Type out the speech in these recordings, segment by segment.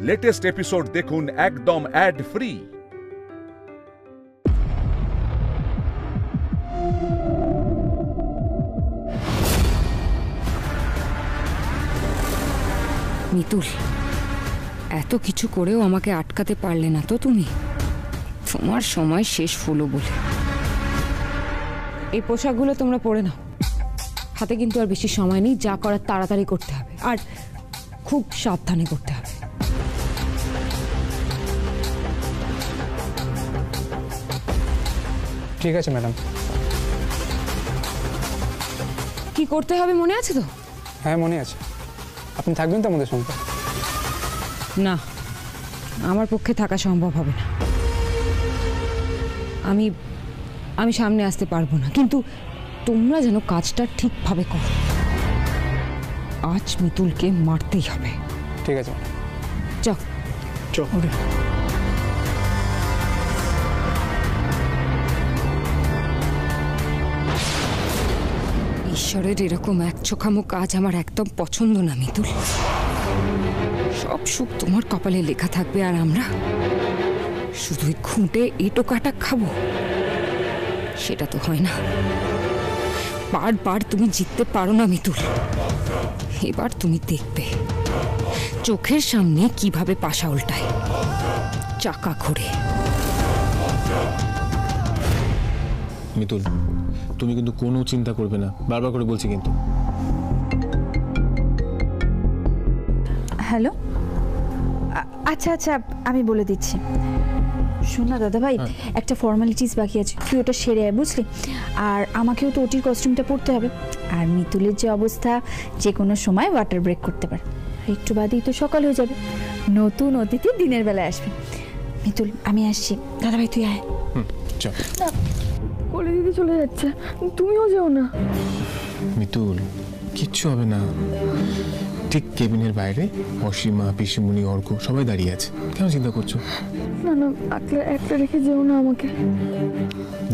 Latest episode দেখুন একদম add free. Mitul, এত কিছু করেও আমাকে আটকাতে পারলে না তো তুমি? তোমার সময় শেষ হলো বলে। এই পোশাকগুলো তোমরা পরে নাও, হাতে কিন্তু আর বেশি সময় নেই। যা করার তাড়াতাড়ি করতে হবে, আর খুব সাবধানে করতে হবে। ঠিক আছে ম্যাডাম। কি করতে হবে মনে আছে তো? হ্যাঁ মনে আছে। আপনি থাকবেন তো আমাদের সঙ্গে? না, আমার পক্ষে থাকা সম্ভব হবে না। আমি সামনে আসতে পারবো না, কিন্তু তোমরা যেন কাজটা ঠিকভাবে করো। আজ মিতুলকে মারতেই হবে। ঠিক আছে চল চল। ঈশ্বরের এরকম একচোখামো কাজ আমার একদম পছন্দ না মিতুল। সব সুখ তোমার কপালে লেখা থাকবে, আর আমরা শুধুই খুঁটে এঁটো কাটা খাবো। সেটা তো হয় না। বারবার তুমি জিততে পারো না মিতুল। এবার তুমি দেখবে চোখের সামনে কিভাবে পাশা উল্টায়, চাকা ঘুরে। মিতুল, তুমি কিন্তু কোনো চিন্তা করবে না, বারবার করে বলছি কিন্তু। হ্যালো, আচ্ছা আচ্ছা আমি বলে দিচ্ছি। শোন না দাদা ভাই, একটা ফর্মালিটিস বাকি আছে, তুই ওটা সেরে আয় বুঝলি। আর আমাকেও তো ওটির কস্টিউমটা পরতে হবে। আর মিতুলের যে অবস্থা, যে কোনো সময় ওয়াটার ব্রেক করতে পারে। একটু বাদেই তো সকাল হয়ে যাবে, নতুন অতিথি দিনের বেলায় আসবে। মিতুল আমি আসছি, দাদা ভাই তুই আয়। চল। কোলে দিদি চলে যাচ্ছে, তুমিও যেও না। মিতুল, কিচ্ছু হবে না। ঠিক কেবিনের বাইরে অসীমা, পিসিমণি, অর্ক সবাই দাঁড়িয়ে আছে। কেন চিন্তা করছো? না না, একলা রেখে যেও না আমাকে।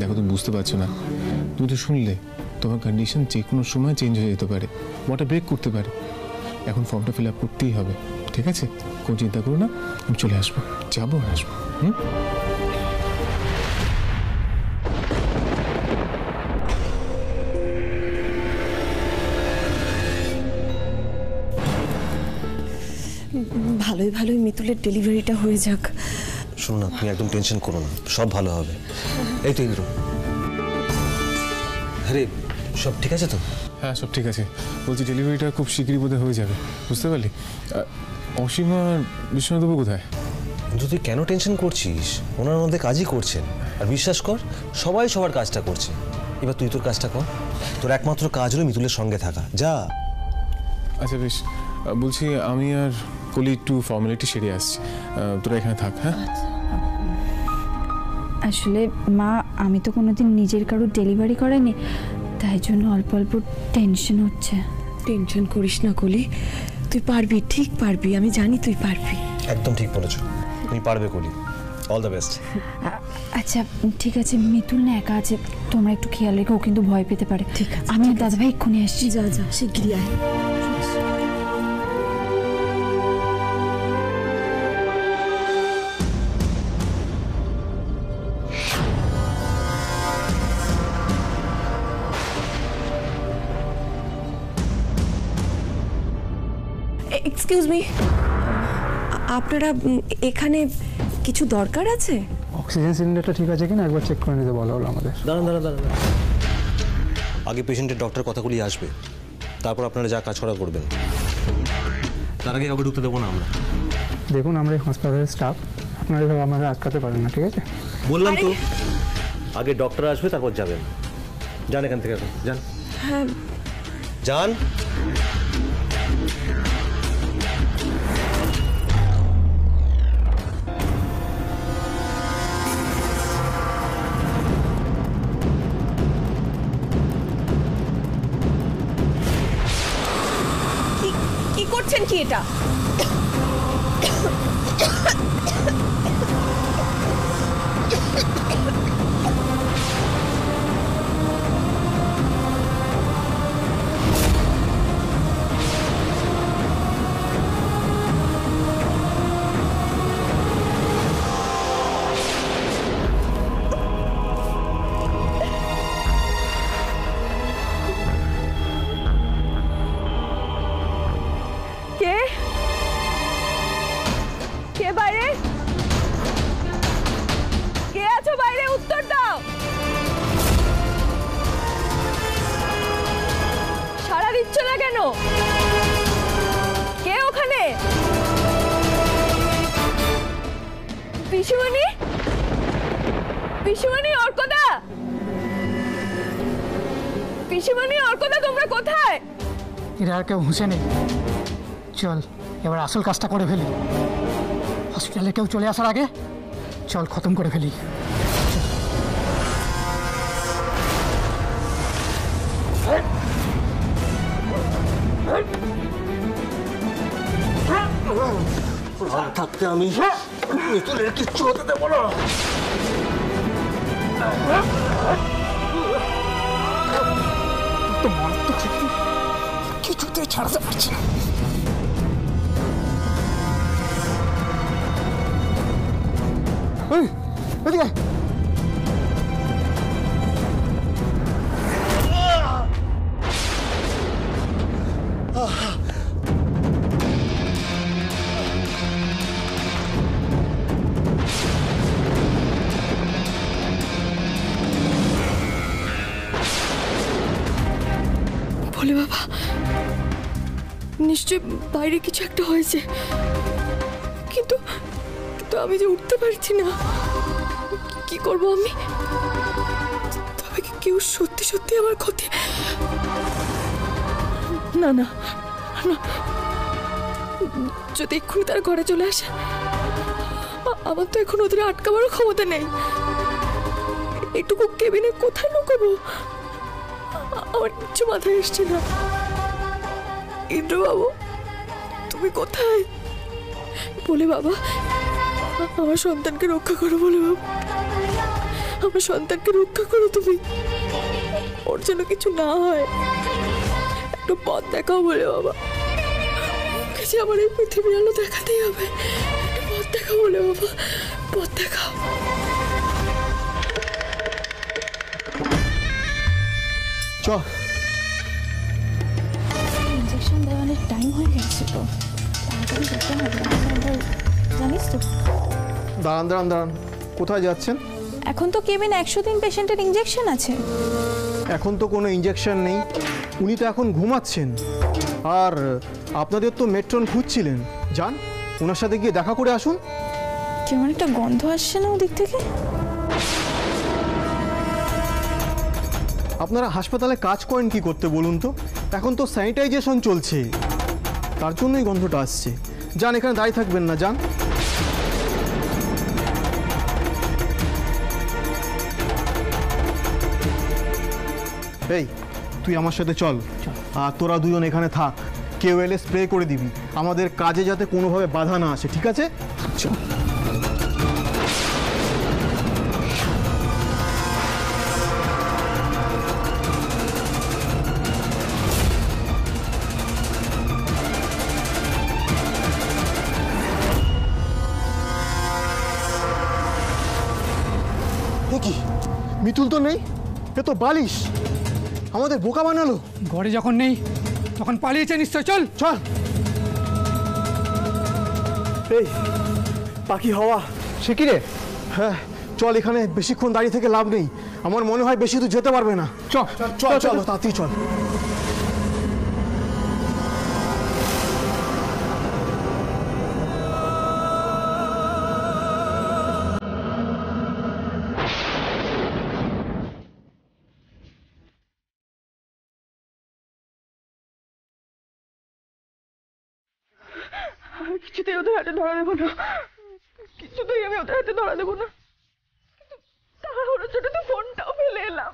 দেখো, তুমি বুঝতে পারছো না। তুমি তো শুনলে তোমার কন্ডিশন যে কোনো সময় চেঞ্জ হয়ে যেতে পারে, ওয়াটার ব্রেক করতে পারে। এখন ফর্মটা ফিল আপ করতেই হবে, ঠিক আছে? কোনো চিন্তা করো না, আমি চলে আসবো, যাবো আর আসবো। ভালোই ভালোই মিতুলের ডেলিভারিটা হয়ে যাক। শোনো না, তুমি একদম টেনশন করো না, সব ভালো হবে। এই তো ইন্দ্র, আরে সব ঠিক আছে তো? হ্যাঁ সব ঠিক আছে। বলছি ডেলিভারিটা খুব শীঘ্রই বোধহয় হয়ে যাবে, বুঝতে পারলি? অসীমা বিশ্বনাথবাবু কোথায়? কিন্তু তুই কেন টেনশন করছিস? ওনার মধ্যে কাজই করছেন, আর বিশ্বাস কর সবাই সবার কাজটা করছে। এবার তুই তোর কাজটা কর। তোর একমাত্র কাজ হলো মিতুলের সঙ্গে থাকা, যা। আচ্ছা বেশ, বলছি আমি আর কলি একটু ফর্মালিটি সেরে আসছি, তোরা এখানে থাক। হ্যাঁ আসলে মা, আমি তো কোনোদিন নিজের কারোর ডেলিভারি করাইনি, তাই জন্য অল্প অল্প টেনশন হচ্ছে। টেনশন করিস না কলি, তুই পারবি, ঠিক পারবি, আমি জানি তুই পারবি। একদম ঠিক বলেছ, তুমি পারবে কলি। All the best. আচ্ছা ঠিক আছে, মিতুল না একা আছে, তোমরা একটু খেয়াল রেখো, ও কিন্তু ভয় পেতে পারে। ঠিক আছে, আমি দাদা ভাই এক্ষুনি আসছি। যা যা, শিগগিরই আয়। এক্সকিউজ মি, আপনারা এখানে কিছু দরকার আছে? অক্সিজেন সিলিন্ডারটা ঠিক আছে কিনা একবার চেক করে নিতে বলা হলো আমাদের। দাঁড়ান। আগে পেশেন্টের ডক্টর কথাগুলি আসবে, তারপর আপনারা যা কাজ করা করবেন। তার আগে কাউকে ঢুকতে দেবো না আমরা। দেখুন আমরা এই হাসপাতালের স্টাফ, আপনারা এভাবে আমাদের আটকাতে পারেন না, ঠিক আছে? বললাম তো, আগে ডক্টর আসবে তারপর যাবেন। যান এখান থেকে, এখন যান। হ্যাঁ যান। কি করছেন কি এটা? পিসিমণি, পিসিমণি, অর্কদা, পিসিমণি, অর্কদা, তোমরা কোথায়? এরা আর কেউ হুঁসে নেই। চল এবার আসল কাজটা করে ফেলি। হসপিটালে কেউ চলে আসার আগে চল খতম করে ফেলি। থাকতে আমি মিতুলের কিচ্ছু হতে দেবো না। তো মারাত্মক শক্তি, কিছুতেই ছাড়াতে পারছি না। এদিকে ভোলে বাবা, নিশ্চয় বাইরে কিছু একটা হয়েছে, কিন্তু কিন্তু আমি যে উঠতে পারছি না। কি করব আমি? তবে কি কেউ সত্যি সত্যি আমার ক্ষতি? না না না, যদি এক্ষুনি তার ঘরে চলে আসে, আমার তো এখন ওদের আটকাবারও ক্ষমতা নেই। এটুকু কেবিনে কোথায় লুকাবো? আমার কিচ্ছু মাথায় এসছে না। ইন্দ্রবাবু, তুমি কোথায়? বলে বাবা, আমার সন্তানকে রক্ষা করো। বলে বাবা, আমার সন্তানকে রক্ষা করো তুমি, ওর যেন কিছু না হয়। একটা পথ দেখাও বলে বাবা, ওকে যে আমার এই পৃথিবীর আলো দেখাতেই হবে। একটা পথ দেখাও বলে বাবা, পথ দেখাও। চল। ইঞ্জেকশন দেওয়ানোর টাইম হয়ে গেছে তো, তাড়াতাড়ি যেতে হবে, জানিস তো। দাঁড়ান দাঁড়ান দাঁড়ান, কোথায় যাচ্ছেন? এখন তো কেবিনে 103 পেশেন্টের ইঞ্জেকশন আছে। এখন তো কোনো ইঞ্জেকশন নেই, উনি তো এখন ঘুমাচ্ছেন। আর আপনাদের তো মেট্রন খুঁজছিলেন, যান ওনার সাথে গিয়ে দেখা করে আসুন। কেমন একটা গন্ধ আসছে না ওদিক থেকে। আপনারা হাসপাতালে কাজ করেন কি করতে বলুন তো? এখন তো স্যানিটাইজেশন চলছে, তার জন্যই গন্ধটা আসছে। যান, এখানে দাঁড়িয়ে থাকবেন না, যান। এই তুই আমার সাথে চল, আর তোরা দুজন এখানে থাক। কেউ এলে স্প্রে করে দিবি, আমাদের কাজে যাতে কোনোভাবে বাধা না আসে, ঠিক আছে? চল। কি মিতুল তো নেই, এ তো বালিশ, আমাদের বোকা বানালো। ঘরে যখন নেই তখন পালিয়েছে নিশ্চয়। চল চল। এই পাখি হওয়া, সে কি রে? হ্যাঁ চল, এখানে বেশিক্ষণ দাঁড়িয়ে থেকে লাভ নেই, আমার মনে হয় বেশি দূর যেতে পারবে না। চল চল চল, তাড়াতাড়ি চল। কিছুতেই ওদের হাতে ধরা দেবো না, কিছুতেই আমি ওদের হাতে ধরা দেবো না। তাড়াহুড়োর জন্য তো ফোনটাও ফেলে এলাম।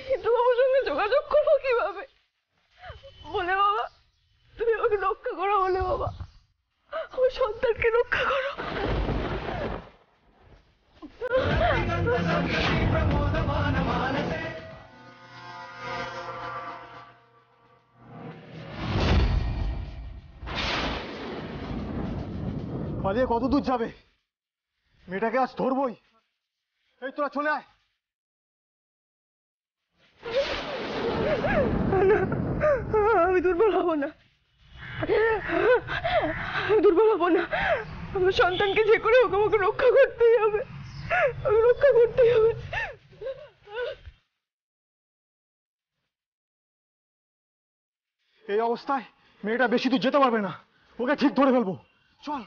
কিন্তু বাবুর সঙ্গে যোগাযোগ করবো কিভাবে? বলে বাবা, তুমি আমাকে রক্ষা করো। বলে বাবা, আমার সন্তানকে রক্ষা করো। পালিয়ে কত দূর যাবে? মেয়েটাকে আজ ধরবই। এই তোরা চলে আয়। আমি দুর্বল হব না, দুর্বল হব না। আমার সন্তানকে যে করে হোক আমাকে রক্ষা করতেই হবে, রক্ষা করতেই হবে। এই অবস্থায় মেয়েটা বেশি দূর যেতে পারবে না, ওকে ঠিক ধরে ফেলবো। চল।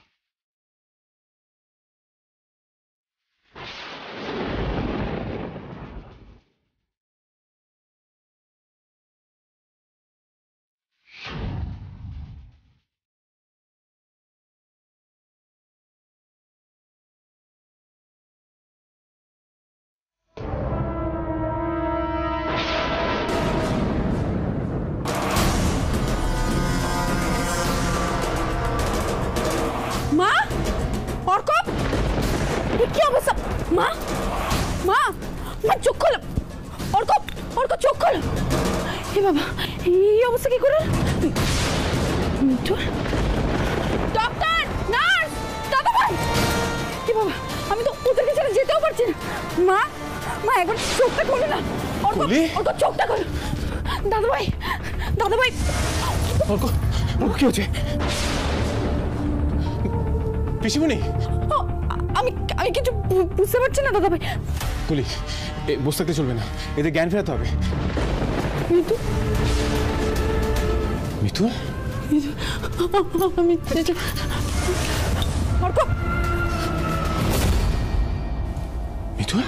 কি অবস্থা? মা মা মা চোখ খোলো, অর্ক অর্ক চোখ খোলো। হে বাবা, এই অবস্থা কি করে? মিঠুর, ডক্টর, নার্স, দাদা ভাই। হে বাবা, আমি তো ওদেরকে ছেড়ে যেতেও পারছি না। মা মা একবার চোখটা খোলো না। অর্ক অর্ক চোখটা খোলো। দাদা ভাই, দাদা ভাই। অর্ক, অর্ক কি হচ্ছে? পিসিমণি, আমি আমি কিছু বুঝতে পারছি না দাদা ভাই। কুলি, বসে থাকতে চলবে না, এদের জ্ঞান ফেরাতে হবে। মিঠু, মিঠু, আমি অর্ক, মিঠু,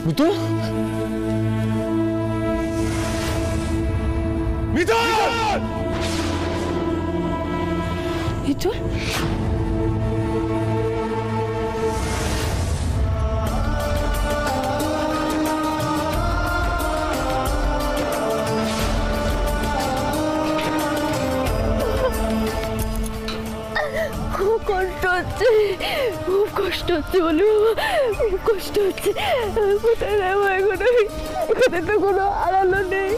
মিঠু, মিঠু, মিঠু। খুব কষ্ট হচ্ছে, খুব কষ্ট হচ্ছে বলে বাবা, খুব কষ্ট হচ্ছে। কোথায় যাবো এখন? এখানে তো কোনো আড়ালো নেই।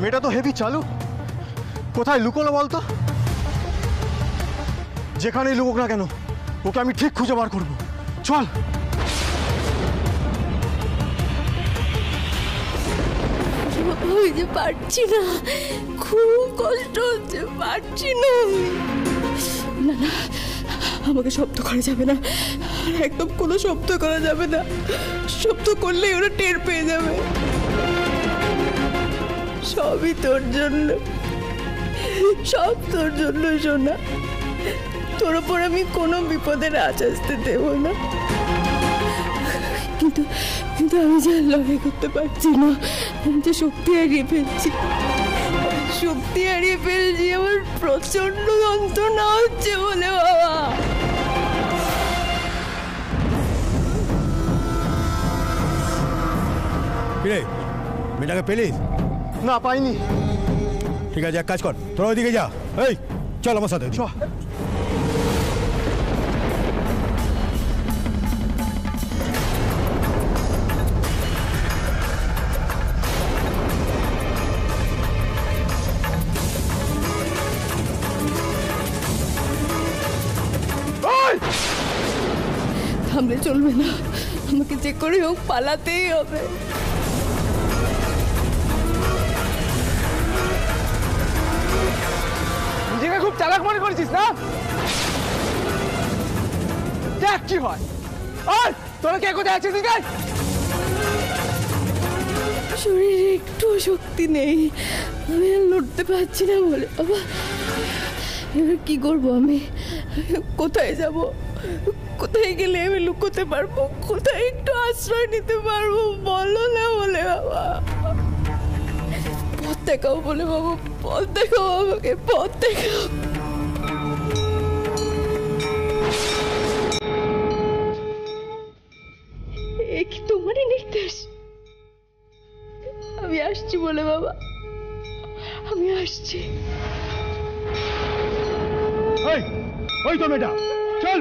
মেয়েটা তো হেভি চালু, কোথায় লুকোলো বলতো? যেখানেই লুকোক না কেন, ওকে আমি ঠিক খুঁজে বার করবো। চল। ওই যে পারছি না, খুব কষ্ট হচ্ছে, পারছি না। না না, আমাকে শব্দ করা যাবে না, একদম কোনো শব্দ করা যাবে না। শব্দ করলেই ওরা টের পেয়ে যাবে। সবই তোর জন্য, সব তোর জন্য সোনা। তোর ওপর আমি কোনো বিপদের আঁচ আসতে দেব না। কিন্তু কিন্তু আমি যে লড়াই করতে পারছি না, আমি যে শক্তি হারিয়ে ফেলছি, শক্তি হারিয়ে ফেলছি। আমার প্রচন্ড যন্ত্রণা হচ্ছে বলে বাবা। কিরে, মেয়েটাকে পেলিস? না, পাইনি। ঠিক আছে, এক কাজ কর, তোরা ওইদিকে যা। এই চল আমার সাথে, চল। থামলে চলবে না, আমাকে যে করে হোক পালাতেই হবে। নিজেকে খুব চালাক মনে করেছিস না? দেখ কি হয়। আর তোরা কে কোথায় আছিস? শরীরে একটু শক্তি নেই, আমি আর লড়তে পারছি না বলে বাবা। এবার কি করবো আমি? কোথায় যাব? কোথায় গেলে আমি লুকোতে পারবো? কোথায় একটু আশ্রয় নিতে পারবো? বলো না বলে বাবা। পথ দেখাও বলে বাবা, পথ দেখাও আমাকে, পথ দেখাও। এ কি তোমারই নির্দেশ? আমি আসছি বলে বাবা, আমি আসছি। ওই তো মেয়েটা, চল।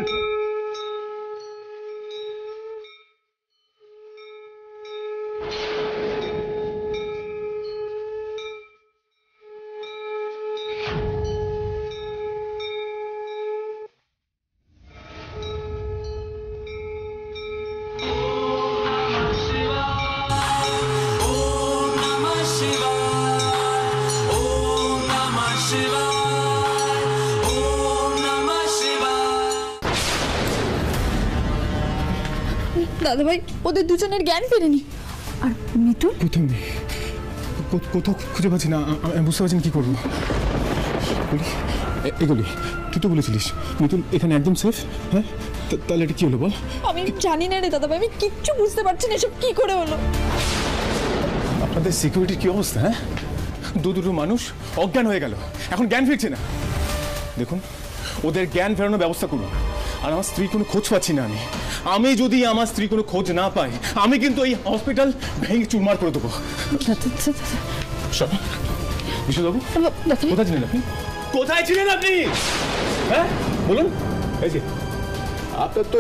দাদা ভাই, ওদের দুজনের জ্ঞান ফেরেনি। আর মিতুল কোথাও নেই, কোথাও খুঁজে পাচ্ছি না। আমি বুঝতে পারছি না কি করবো। এগুলি তুই তো বলেছিলিস মিতুল এখানে একদম সেফ। হ্যাঁ, তাহলে এটা কি হলো বল? আমি জানি না রে দাদাভাই, আমি কিচ্ছু বুঝতে পারছি না এসব কি করে হলো। আপনাদের সিকিউরিটির কি অবস্থা? হ্যাঁ, দুটো মানুষ অজ্ঞান হয়ে গেল, এখন জ্ঞান ফিরছে না। দেখুন, ওদের জ্ঞান ফেরানোর ব্যবস্থা করুন। আর আমার স্ত্রী কোনো খোঁজ পাচ্ছি না। আমি যদি আমার স্ত্রী কোনো খোঁজ না পাই, আমি কিন্তু এই হসপিটাল ভেঙে চুরমার করে দেবো। বিশ্ববাবু, কোথায় ছিলেন আপনি? কোথায় ছিলেন আপনি? হ্যাঁ বলুন। এই যে আপনার তো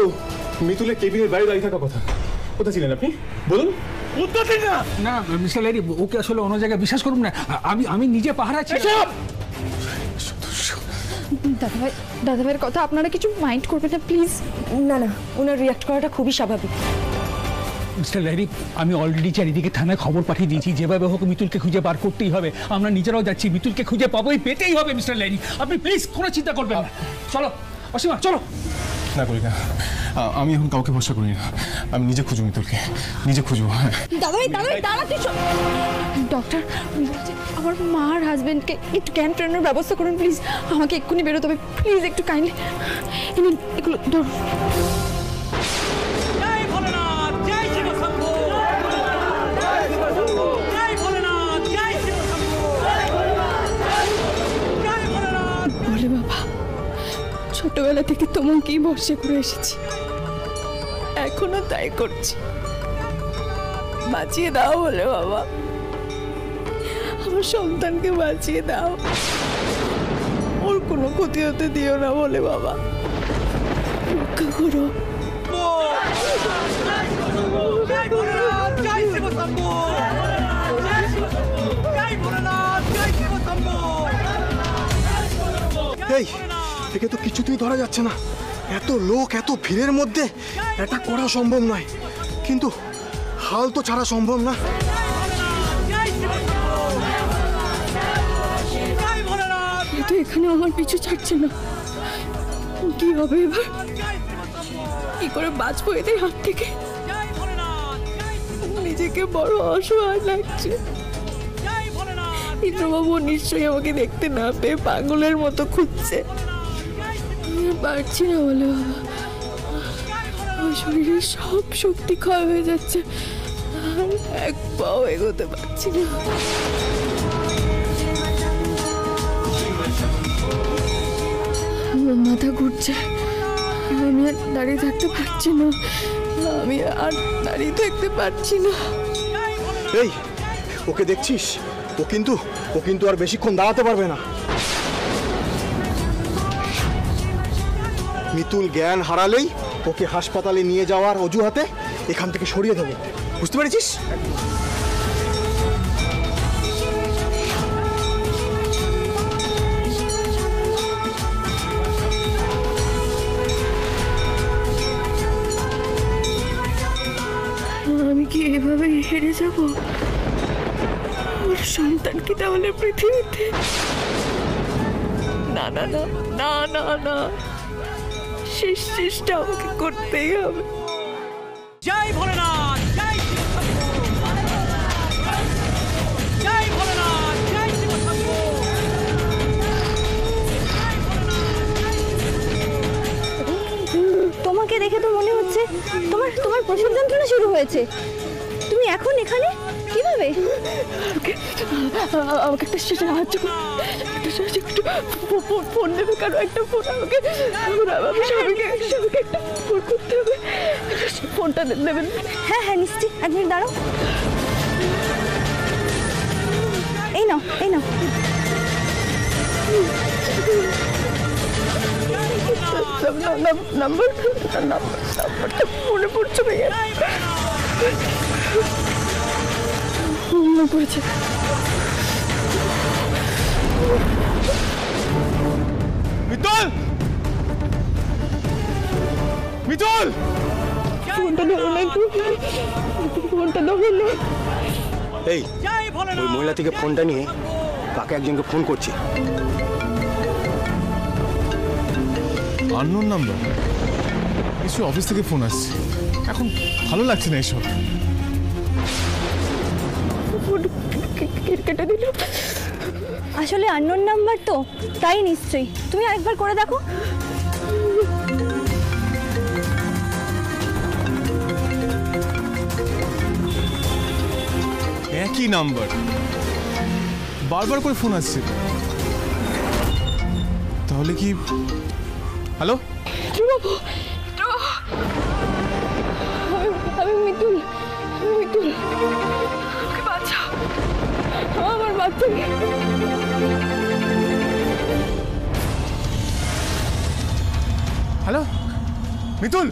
মিতুলের কেবিনের বাইরে দাঁড়িয়ে থাকা কথা, কোথায় ছিলেন আপনি বলুন? উত্তর দিন না। না মিস্টার লেডি, ওকে আসলে অন্য জায়গায় বিশ্বাস করুন না। আমি নিজে পাহারা ছিলাম। দাদাভাইয়ের কথা আপনারা কিছু মাইন্ড করবেন না প্লিজ। না না, ওনার রিয়াক্ট করাটা খুবই স্বাভাবিক। মিস্টার লেডি, আমি অলরেডি চারিদিকে থানায় খবর পাঠিয়ে দিয়েছি। যেভাবে হোক মিতুলকে খুঁজে বার করতেই হবে। আমরা নিজেরাও যাচ্ছি, মিতুলকে খুঁজে পাবোই, পেতেই হবে। মিস্টার লেডি, আপনি প্লিজ কোনো চিন্তা করবেন না। চলো অসীমা, চলো। না করি না, আমি এখন কাউকে ভরসা করি না। আমি নিজে খুঁজবো মিতুলকে, নিজে খুঁজবো। দাদাভাই দাঁড়াতে। ডক্টর, আমার মা আর হাজবেন্ডকে একটু জ্ঞান ফেরানোর ব্যবস্থা করুন প্লিজ। আমাকে এক্ষুনি বেরোতে হবে প্লিজ, একটু কাইন্ডলি এগুলো ধরুন। বলে বাবা, ছোটবেলা থেকে তোমাকেই ভরসা করে এসেছি, এখনো তাই করছি। বাঁচিয়ে দাও বলে বাবা, আমার সন্তানকে বাঁচিয়ে দাও, ওর কোনো ক্ষতি হতে দিও না বলে বাবা, রক্ষা করো। এই একে তো কিছুতেই ধরা যাচ্ছে না। এত লোক, এত ভিড়ের মধ্যে এটা করা সম্ভব নয়, কিন্তু হাল তো ছাড়া সম্ভব না। তো এখানে আমার পিছু ছাড়ছে না, কি হবে এবার? কি করে বাঁচবো এদের হাত থেকে? নিজেকে বড় অসহায় লাগছে। ইন্দ্রবাবু নিশ্চয়ই আমাকে দেখতে না পেয়ে পাগলের মতো খুঁজছে। পারছি না বলে বাবা, আমার শরীরের সব শক্তি ক্ষয় হয়ে যাচ্ছে, আর এক পাও এগোতে পারছি না। মাথা ঘুরছে, আমি আর দাঁড়িয়ে থাকতে পারছি না, আমি আর দাঁড়িয়ে থাকতে পারছি না। এই ওকে দেখছিস? ও কিন্তু আর বেশিক্ষণ দাঁড়াতে পারবে না। মিতুল জ্ঞান হারালেই ওকে হাসপাতালে নিয়ে যাওয়ার অজুহাতে এখান থেকে সরিয়ে দেবো, বুঝতে পেরেছিস? আমি কি এভাবে হেরে যাব? আমার সন্তান কি তাহলে পৃথিবীতে? না না না না না না, শেষ চেষ্টা আমাকে করতেই হবে। জয় ভোলেনাথ, জয় জয় ভোলেনাথ, জয় শিব শম্ভু। তোমাকে দেখে তো মনে হচ্ছে তোমার প্রসব যন্ত্রণা শুরু হয়েছে। তুমি এখন এখানে কিভাবে? আমাকে একটা সাহায্য করো, একটু ফোন দেবে, কারো একটা ফোন আমাকে, স্বামীকে একটা ফোন করতে হবে, ফোনটা দেবেন? হ্যাঁ হ্যাঁ নিশ্চয়ই, 1 মিনিট দাঁড়াও। এই নাও এই নাও। নাম্বারটা মনে পড়ছে ভাইয়া, মনে পড়েছে। মিতুল, মিতুল, ফোনটা ধরো না, ফোনটা ধরো না। এই ওই মহিলা থেকে ফোনটা নিয়ে কাকে একজনকে ফোন করছি। আননোন নাম্বার, নিশ্চয়ই অফিস থেকে ফোন আসছে। এখন ভালো লাগছে না এসব। ফোন কেটে দিল। আসলে আননোন নাম্বার তো, তাই নিশ্চয়ই। তুমি আরেকবার করে দেখো। একই নাম্বার, বারবার করে ফোন আসছে। তাহলে কি? হ্যালো, আমি মিতুল, বাঁচাও আমার বাচ্চাকে। হ্যালো মিতুল,